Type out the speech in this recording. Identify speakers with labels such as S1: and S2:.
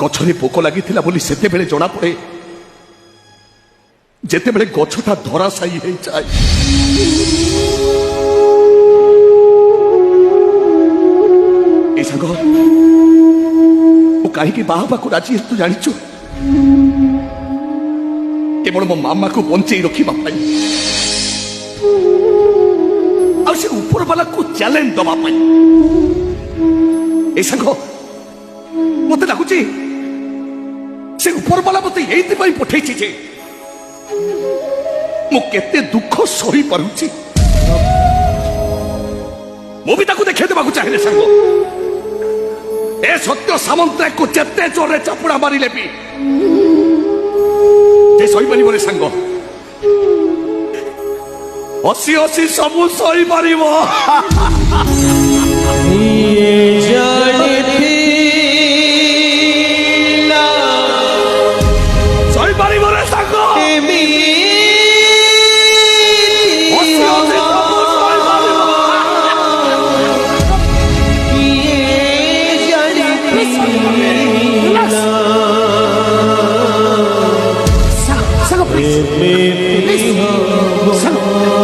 S1: ଗଛରେ ପୋକ ଲାଗିଥିଲା ବୋଲି ସେତେବେଳେ ଜଣା ପଡେ, ଯେତେବେଳେ ଗଛଟା ଧରାଶାୟୀ ହେଇଯାଏ। ଏ ସାଙ୍ଗ, ମୁଁ କାହିଁକି ବାହା ହେବାକୁ ରାଜି ହେତୁ ଜାଣିଛୁ? କେବଳ ମୋ ମାମାକୁ ବଞ୍ଚେଇ ରଖିବା ପାଇଁ, ଆଉ ସେ ଉପରବାଲାକୁ ଚ୍ୟାଲେଞ୍ଜ ଦେବା ପାଇଁ। ଏ ସାଙ୍ଗ, ମତେ ଲାଗୁଛି ସେ ଉପରବାଲା ମତେ ଏଇଥିପାଇଁ ପଠେଇଛି ଯେ ମୁଁ କେତେ ଦୁଃଖ ସହିପାରୁଛି ମୁଁ ବି ତାକୁ ଦେଖେଇ ଦେବାକୁ ଚାହେଁ। ସାଙ୍ଗ, ଏ ସତ୍ୟ ସାମନ୍ତକୁ ଯେତେ ଜୋରରେ ଚାପୁଡା ମାରିଲେ ବି ସେ ସହିପାରିବନି। ସାଙ୍ଗ, ହସି ହସି ସବୁ ସହିପାରିବ। ସହିପାରିବ ରେ ସାଙ୍ଗ, ହସି ହସି ସବୁ ସହିପାରିବ।
S2: Sago, please. Sago.